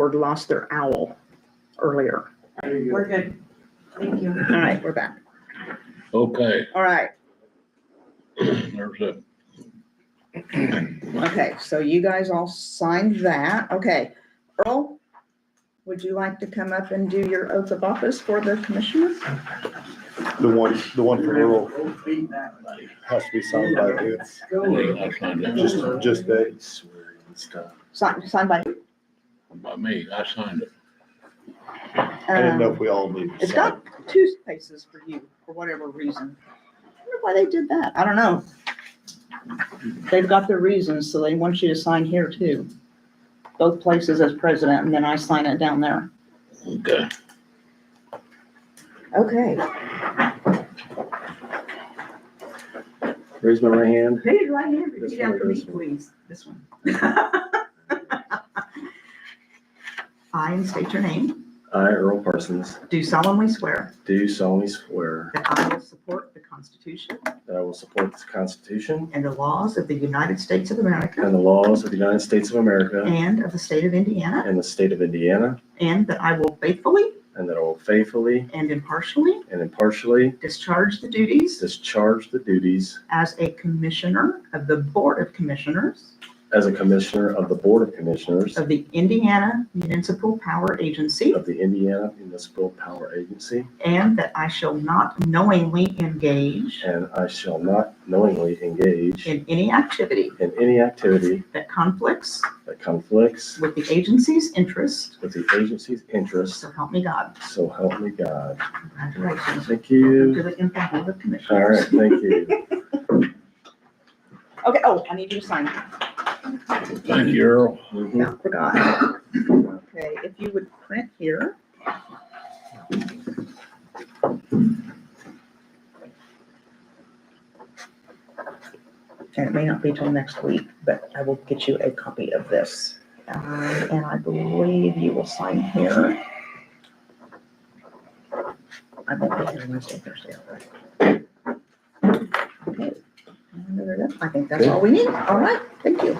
or lost their owl earlier. We're good. Thank you. All right, we're back. Okay, All right. there's it. Okay, so you guys all signed that. Okay. Earl, would you like to come up and do your oath of office for the commissioner? The one for Earl has to be signed by you. I signed it. Just that. Signed by, By me, I signed it. I didn't know if we all need to It's sign. got 2 spaces for you, for whatever reason. I wonder why they did that. I don't know. They've got their reasons, so they want you to sign here too. Both places as president, and then I sign it down there. Okay. Okay. Raise my right hand. Raise your right hand, This repeat one or after me, this one? please. This one. I, and state your name, I, Earl Parsons, do solemnly swear do solemnly swear that I will support the Constitution that I will support the Constitution and the laws of the United States of America and the laws of the United States of America and of the state of Indiana, and the state of Indiana, and that I will faithfully and that I will faithfully and impartially and impartially discharge the duties discharge the duties as a commissioner of the Board of Commissioners as a commissioner of the Board of Commissioners of the Indiana Municipal Power Agency, of the Indiana Municipal Power Agency, and that I shall not knowingly engage and I shall not knowingly engage in any activity in any activity that conflicts that conflicts with the agency's interest, with the agency's interests, so help me God. so help me God. Congratulations. Thank you. To the Impact Board of All Commissioners. right, thank you. Okay, oh, I need you to sign. Thank you, Earl. Mhm. Yeah, forgot. Okay, if you would print here. And it may not be till next week, but I will get you a copy of this. And I believe you will sign here. I won't be here Wednesday, Thursday, all right. Okay. And I think that's all we need. All right, thank you.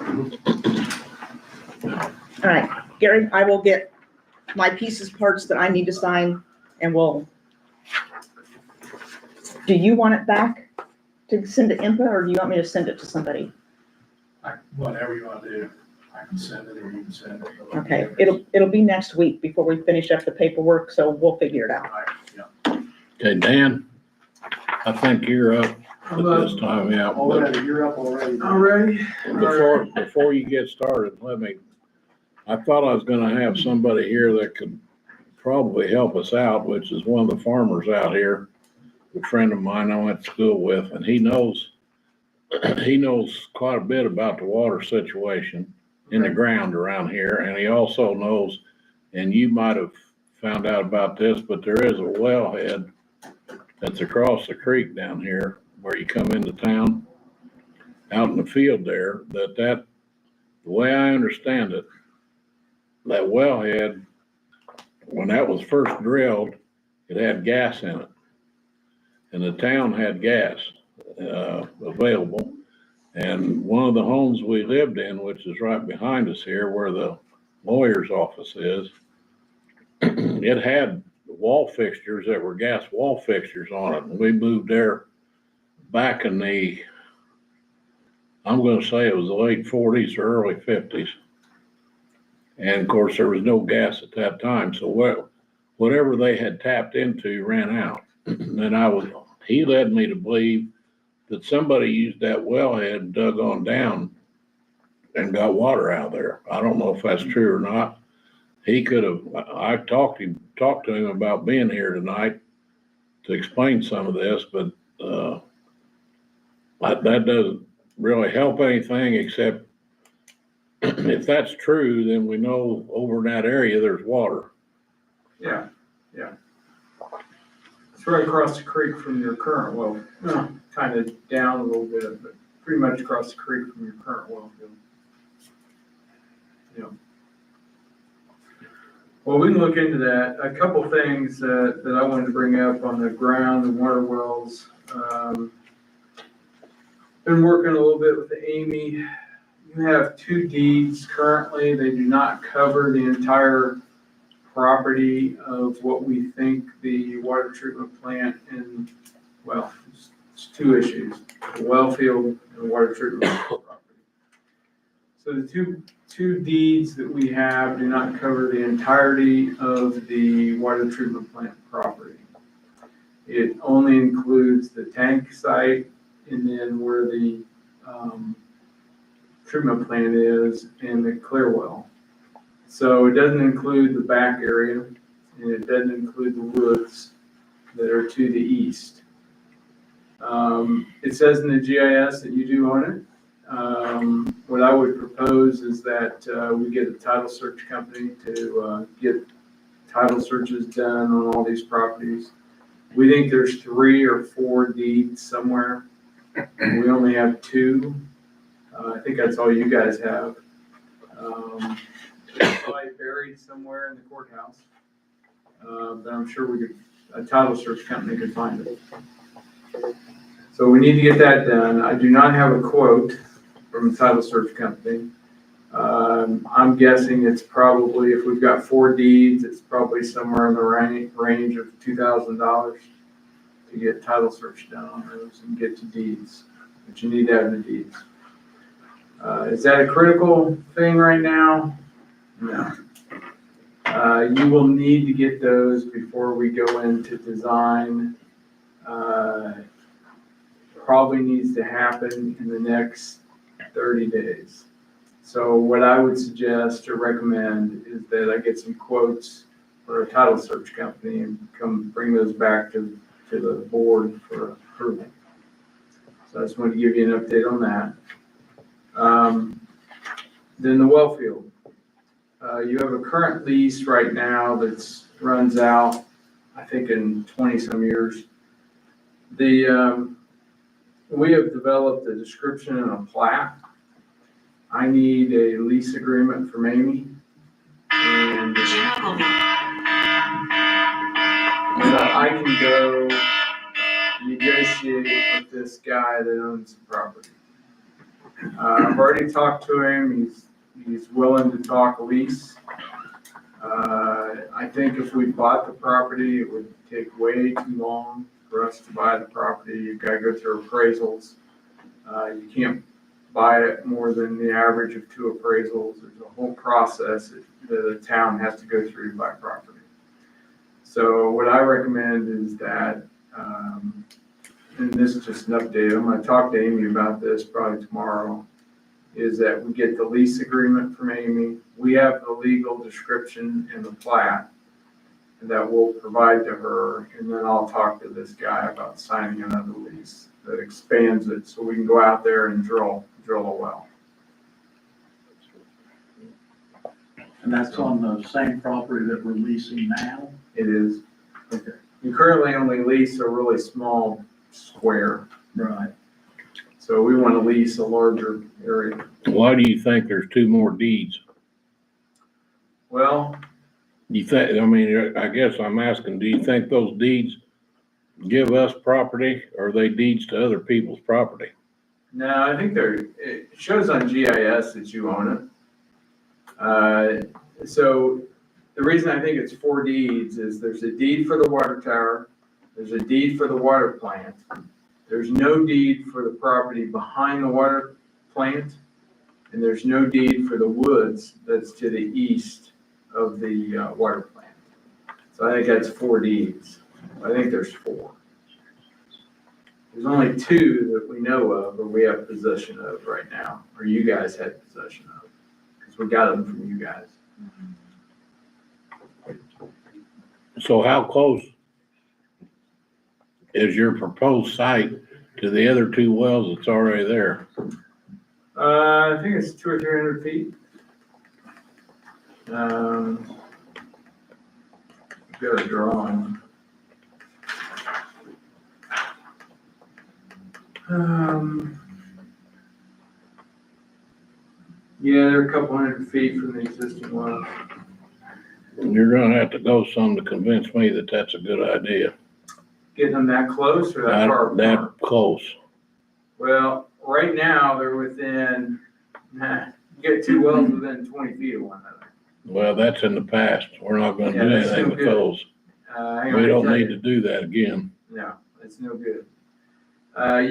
All right, Gary, I will get my pieces, parts that I need to sign, and do you want it back to send to IMPA, or do you want me to send it to somebody? Whatever you want to do, I can send it or you can send it. Okay, it'll be next week before we finish up the paperwork, so we'll figure it out. All right, yeah. Okay, Dan, I think you're up at this time, yeah. But Already, you're up already. Already? before you get started, I thought I was gonna have somebody here that could probably help us out, which is one of the farmers out here, a friend of mine I went to school with, and he knows quite a bit about the water situation in the ground around here, and he also knows, and you might have found out about this, but there is a wellhead that's across the creek down here where you come into town, out in the field there, the way I understand it, that wellhead, when that was first drilled, it had gas in it. And the town had gas available. And one of the homes we lived in, which is right behind us here where the lawyer's office is, it had wall fixtures that were gas wall fixtures on it. And we moved there back in I'm going to say it was the late 40s or early 50s. And of course, there was no gas at that time. So whatever they had tapped into ran out. And he led me to believe that somebody used that wellhead, dug on down and got water out of there. I don't know if that's true or not. He could have, I talked to him about being here tonight to explain some of this, but that doesn't really help anything except if that's true, then we know over in that area, there's water. Yeah. It's right across the creek from your current well, kind of down a little bit, but pretty much across the creek from your current well field. Yeah. Well, we can look into that. A couple things that I wanted to bring up on the ground and water wells. Been working a little bit with Amy, You have 2 deeds currently. They do not cover the entire property of what we think the water treatment plant and, well, it's 2 issues, the well field and water treatment plant property. So the two deeds that we have do not cover the entirety of the water treatment plant property. It only includes the tank site and then where the treatment plant is and the clear well. So it doesn't include the back area and it doesn't include the woods that are to the east. It says in the GIS that you do own it. What I would propose is that we get a title search company to get title searches done on all these properties. We think there's 3 or 4 deeds somewhere. We only have 2. I think that's all you guys have. Probably buried somewhere in the courthouse. But I'm sure a title search company could find it. So we need to get that done. I do not have a quote from a title search company. I'm guessing it's probably, if we've got 4 deeds, it's probably somewhere in the range of $2,000 to get title search done on those and get to deeds. But you need to have the deeds. Is that a critical thing right now? No. You will need to get those before we go into design. Probably needs to happen in the next 30 days. So what I would suggest or recommend is that I get some quotes for a title search company and come bring those back to the board for approval. So I just wanted to give you an update on that. Then the well field. You have a current lease right now that's runs out, I think in 20 some years. We have developed a description and a plat. I need a lease agreement from Amy. And so I can go negotiate with this guy that owns the property. I've already talked to him. He's willing to talk a lease. I think if we bought the property, it would take way too long for us to buy the property. You've got to go through appraisals. You can't buy it more than the average of 2 appraisals. There's a whole process that the town has to go through to buy property. So what I recommend is that, and this is just an update, I'm going to talk to Amy about this probably tomorrow, is that we get the lease agreement from Amy. We have the legal description and the plat that we'll provide to her, and then I'll talk to this guy about signing another lease that expands it so we can go out there and drill a well. And that's on the same property that we're leasing now? It is. Okay. You currently only lease a really small square, Right. so we want to lease a larger area. Why do you think there's 2 more deeds? Well, You think, I mean, I guess I'm asking, do you think those deeds give us property or are they deeds to other people's property? no, I think it shows on GIS that you own it. So the reason I think it's 4 deeds is there's a deed for the water tower, there's a deed for the water plant, there's no deed for the property behind the water plant, and there's no deed for the woods that's to the east of the water plant. So I think that's 4 deeds. I think there's 4. There's only 2 that we know of or we have possession of right now, or you guys had possession of, because we got them from you guys. So how close is your proposed site to the other 2 wells that's already there? I think it's 200 or 300 feet. I've got a drawing. Yeah, they're a couple 100 feet from the existing well. You're gonna have to go some to convince me that that's a good idea. Getting them that close or that far apart? That close. Well, right now, they're within Nah, you get 2 wells within 20 feet of one another. Well, that's in the past. We're not gonna Yeah, do that's anything no with good. those. Hang on, We let me don't tell need you. to do that again. No, it's no good.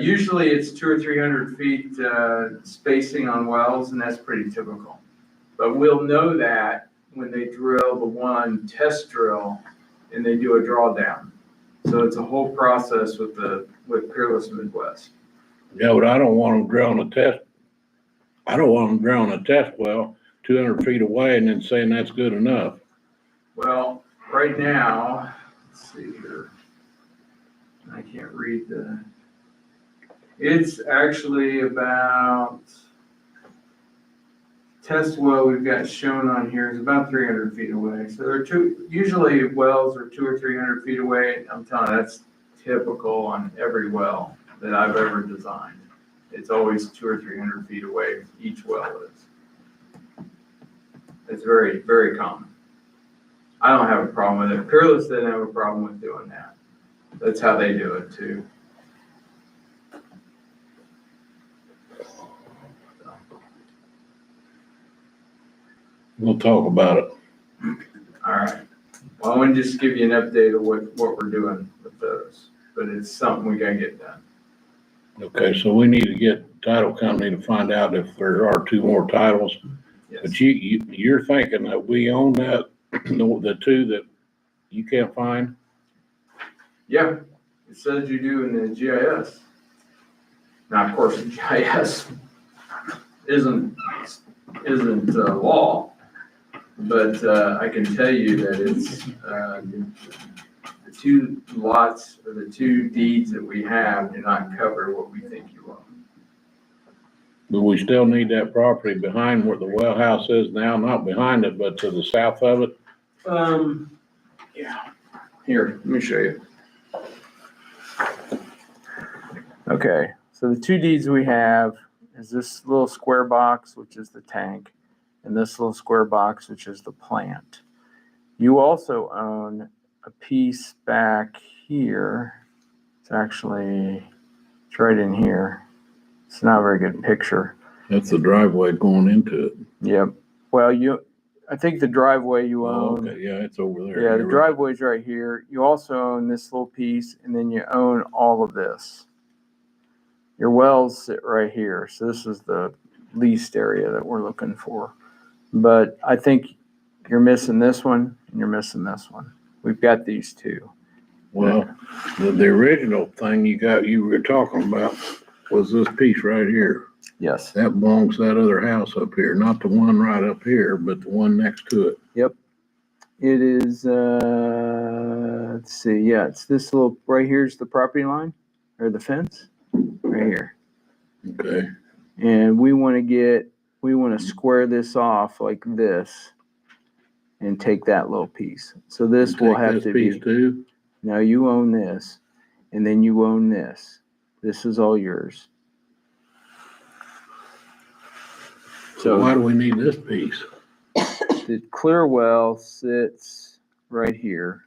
Usually it's 200 or 300 feet, spacing on wells, and that's pretty typical. But we'll know that when they drill the one test drill and they do a drawdown. So it's a whole process with Peerless Midwest. Yeah, but I don't want them drilling a test. I don't want them drilling a test well 200 feet away and then saying that's good enough. Well, right now, let's see here. I can't read it's actually about, test well we've got shown on here is about 300 feet away. So there are usually wells are 200 or 300 feet away. I'm telling you, that's typical on every well that I've ever designed. It's always 200 or 300 feet away, each well is. It's very, very common. I don't have a problem with it. Peerless didn't have a problem with doing that. That's how they do it too. We'll talk about it. All right. Well, I want to just give you an update of what we're doing with those, but it's something we gotta get done. Okay, so we need to get title company to find out if there are 2 more titles. Yes. But you're thinking that we own that, the 2 that you can't find? Yeah, it says you do in the GIS. Now, of course, the GIS isn't law, but I can tell you that it's the 2 lots or the 2 deeds that we have do not cover what we think you own. But we still need that property behind where the well house is now, not behind it, but to the south of it. Yeah. Here, let me show you. Okay, so the 2 deeds we have is this little square box, which is the tank, and this little square box, which is the plant. You also own a piece back here. It's right in here. It's not a very good picture. That's the driveway going into it. Yep. Well, I think the driveway you Oh, own. okay, yeah, it's over there. Yeah, the You're right. driveway's right here. You also own this little piece, and then you own all of this. Your wells sit right here, so this is the leased area that we're looking for. But I think you're missing this one, and you're missing this one. We've got these 2. Well, the original thing you were talking about was this piece right here. Yes. That belongs to that other house up here, not the one right up here, but the one next to it. It is, let's see, yeah, it's this little, right here's the property line, or the fence, right here. Okay. And we want to square this off like this and take that little piece. So this will Take have this to piece be, too? now you own this, and then you own this. This is all yours. So why do we need this piece? The clear well sits right here.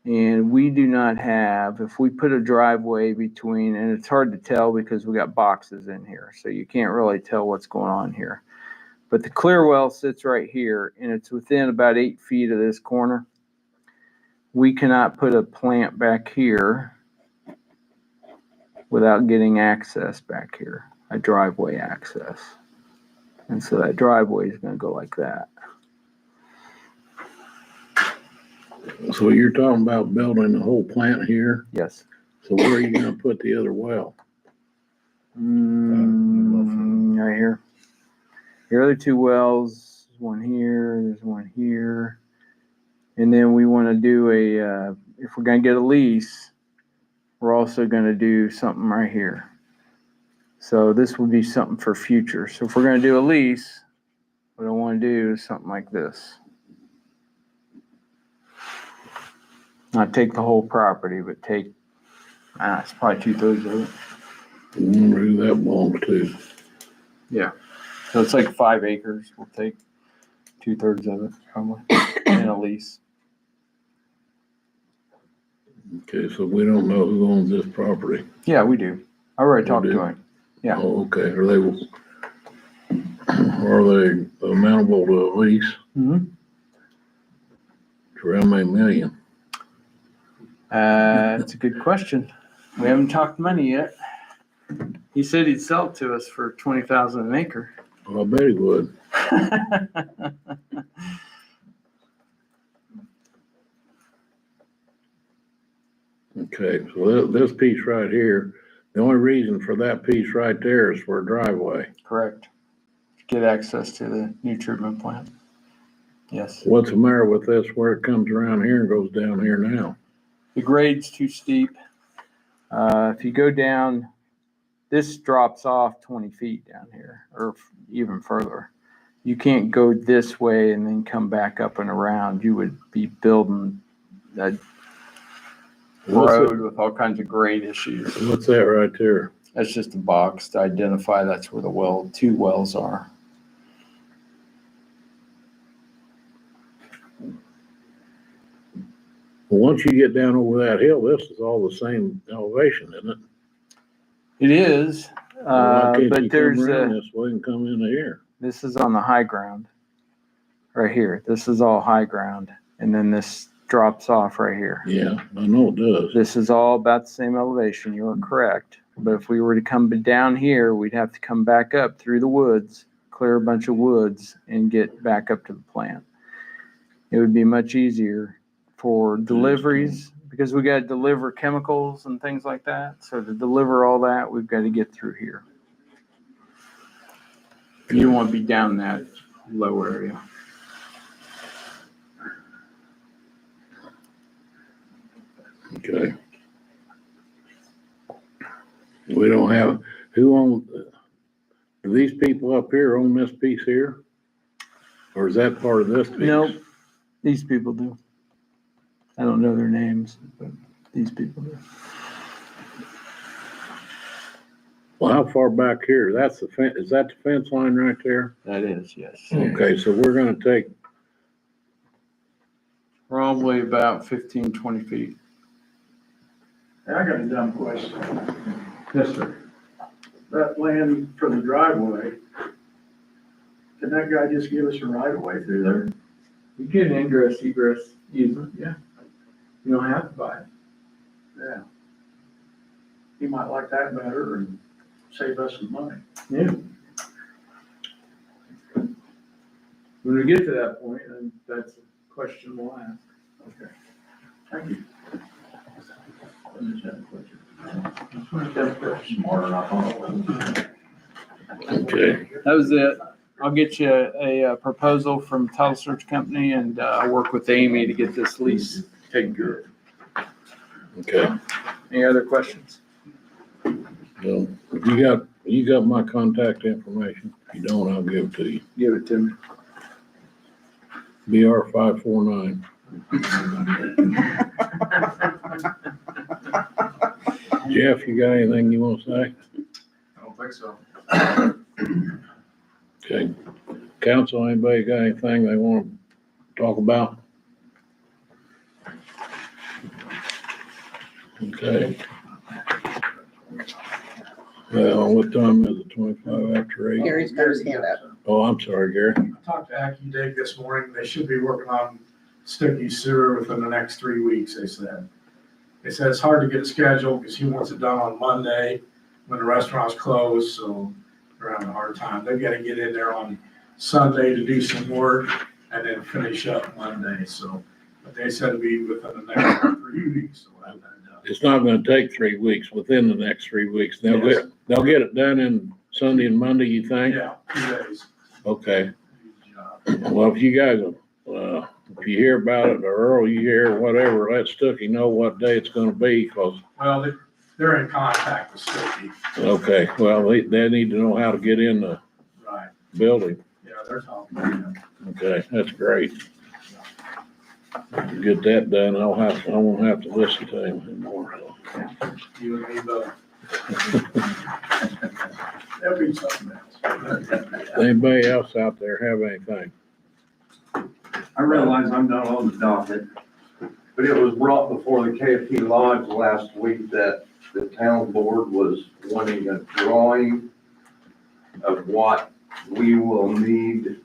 And we do not have, if we put a driveway between, and it's hard to tell because we got boxes in here, so you can't really tell what's going on here. But the clear well sits right here, and it's within about 8 feet of this corner. We cannot put a plant back here without getting access back here, a driveway access. And so that driveway is going to go like that. So you're talking about building the whole plant here? Yes. So where are you gonna put the other well? Right here. Here are the 2 wells. There's one here, there's one here. And then we want to do if we're going to get a lease, we're also going to do something right here. So this would be something for future. So if we're going to do a lease, what I want to do is something like this. Not take the whole property, but take, it's probably 2/3 of it. I wonder who that belongs to. So it's like 5 acres. We'll take 2/3 of it, probably, in a lease. Okay, so we don't know who owns this property. Yeah, we do. I already talked do? to him. Yeah. Oh, okay, or they will, Are they amenable to a lease? Mhm. For how many million? That's a good question. We haven't talked money yet. He said he'd sell it to us for 20,000 an acre. Well, I bet he would. Okay, so this piece right here, the only reason for that piece right there is for a driveway. Correct. Get access to the new treatment plant. Yes. What's the matter with this where it comes around here and goes down here now? The grade's too steep. If you go down, this drops off 20 feet down here, or even further. You can't go this way and then come back up and around. You would be building a road with all kinds of grade issues. What's that right there? That's just a box to identify that's where the two wells are. Well, once you get down over that hill, this is all the same elevation, isn't it? It is, Why can't but you there's come around this way and come into here? this is on the high ground, right here. This is all high ground, and then this drops off right here. Yeah, I know it does. This is all about the same elevation. You are correct. But if we were to come down here, we'd have to come back up through the woods, clear a bunch of woods, and get back up to the plant. It would be much easier for deliveries because we got to deliver chemicals and things like that. So to deliver all that, we've got to get through here. You don't want to be down that low area. Okay. We don't have, who owns, do these people up here own this piece here? Or is that part of this piece? Nope, these people do. I don't know their names, but these people do. Well, how far back here? That's the fence, is that the fence line right there? That is, yes. Okay, so we're gonna take, Probably about 15, 20 feet. Hey, I got a dumb question. Yes, sir. That land for the driveway, can that guy just give us a right of way through there? You get an ingress, egress easement, yeah. You don't have to buy it. Yeah. He might like that better and save us some money. Yeah. When we get to that point, then that's a question we'll ask. Okay. Thank you. I just had a question. That's smart enough on it. okay, That was it. I'll get you a proposal from Title Search Company and I'll work with Amy to get this lease taken care of. okay. Any other questions? So, if you got my contact information. If you don't, I'll give it to you. Give it to me. BR 549. Jeff, you got anything you want to say? I don't think so. Okay. Council, anybody got anything they want to talk about? Okay. Well, what time is it? 25 after 8? Gary's got his hand up. Oh, I'm sorry, Gary. I talked to AccuDig this morning. They should be working on Sticky sewer within the next 3 weeks, they said. They said it's hard to get it scheduled because he wants it done on Monday when the restaurant's closed, so they're having a hard time. They've got to get in there on Sunday to do some work and then finish up Monday, so. But they said it'd be within the next 3 weeks, so we'll have that done. It's not gonna take 3 weeks, within the next 3 weeks. They'll get it done in Sunday and Monday, you think? Yeah, 2 days. Okay. Good job. Well, if you guys, if you hear about it, or Earl, you hear whatever, let Stuckey know what day it's gonna be, cause, Well, they're in contact with Sticky. okay, well, they need to know how to get in the Right, building. yeah, they're talking to him. Okay, that's great. Get that done, I won't have to listen to him anymore. You and me both. There'll be something else. Anybody else out there have anything? I realize I'm not on the docket, but it was brought before the KFP Lodge last week that the town board was wanting a drawing of what we will need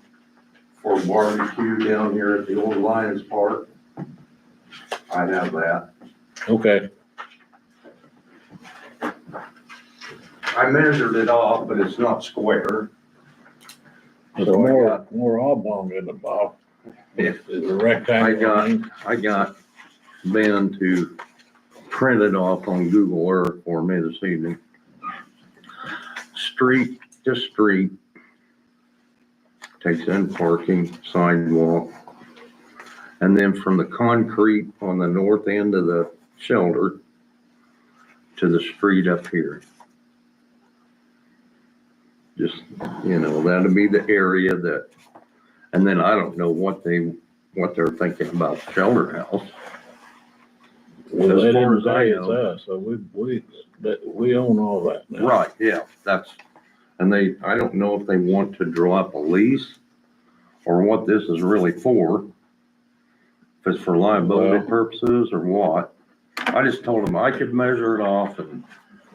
for barbecue down here at the old Lions Park. I have that. Okay, I measured it off, but it's not square. it's So I more oblong than the Bob. Yeah. It's a rectangle. I got Ben to print it off on Google Earth for me this evening. Street to street. Takes in parking, sidewalk. And then from the concrete on the north end of the shelter to the street up here. Just, that'll be the area that, and then I don't know what they're thinking about the shelter house. Well, As they far didn't as I say it's know. us, so we own all that now. Right, yeah, and I don't know if they want to draw up a lease or what this is really for. If it's for liability Well- purposes or what. I just told them I could measure it off and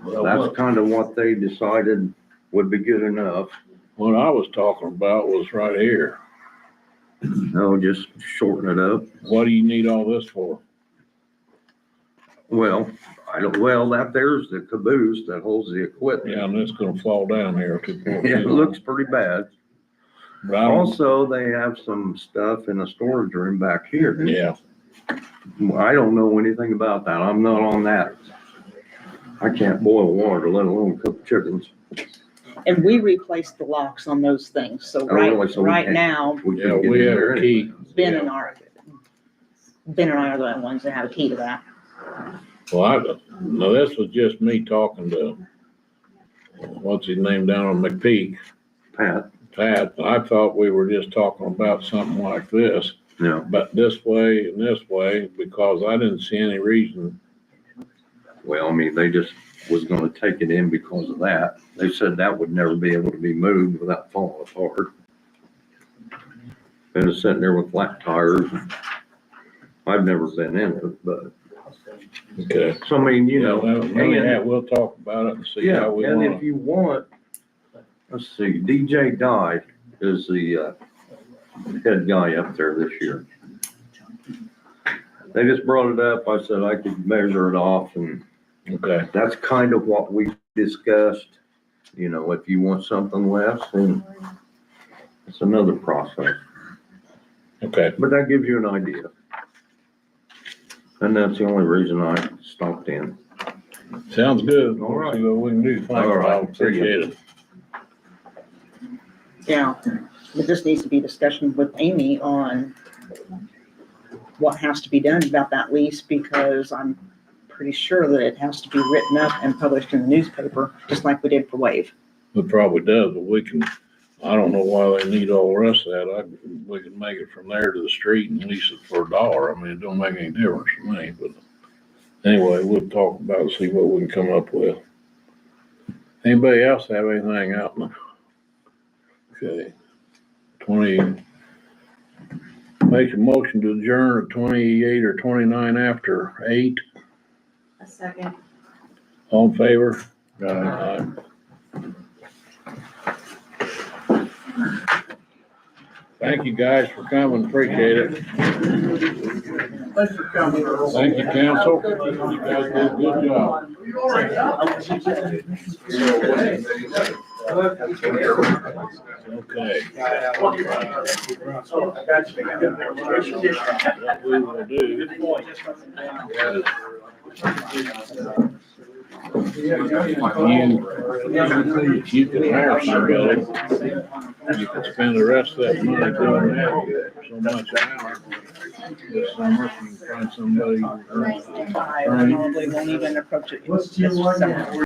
Well, that's kind of what they decided would be good enough. what I was talking about was right here. No, just shorten it up. What do you need all this for? Well, there's the caboose that holds the equipment. Yeah, and it's gonna fall down here. Yeah, it looks pretty bad. But I don't, Also, they have some stuff in a storage room back here. yeah, I don't know anything about that. I'm not on that. I can't boil water, let alone cook chickens. And we replaced the locks on those things, so Oh, really? So we right can't- now, We yeah, can get we in have there a anyway. key. Ben Yeah. and I are the only ones that have a key to that. Well, no, this was just me talking to, what's his name down on McPeak, Pat, Pat. I thought we were just talking about something like this, no, but this way and this way, because I didn't see any reason. well, I mean, they just was gonna take it in because of that. They said that would never be able to be moved without falling apart. It was sitting there with flat tires. I've never been in it, but, Okay. so I mean, Yeah, we'll talk about it and see yeah, how we and wanna. if you want, let's see, DJ Guy is the head guy up there this year. They just brought it up. I said I could measure it off, and Okay, that's kind of what we discussed. If you want something less, then it's another process. okay. But that gives you an idea. And that's the only reason I stopped in. Sounds good. All We'll right. see what we can do. Thanks, All right. Bob. Appreciate it. Yeah, but this needs to be discussion with Amy on what has to be done about that lease, because I'm pretty sure that it has to be written up and published in the newspaper, just like we did for Wave. It probably does, but we can, I don't know why they need all the rest of that. We can make it from there to the street and lease it for $1. I mean, it don't make any difference to me, but anyway, we'll talk about it, see what we can come up with. Anybody else have anything out in the, okay, make a motion to adjourn at 28 or 29 after 8. A second. All in favor? Aye. Thank you guys for coming, appreciate it. Thanks for coming. Thank you, council. You guys did a good job. Okay. What we will do if you can hire somebody, you can spend the rest of that money doing that, so much an hour. This summer, you can find somebody. I probably won't even approach it this summer.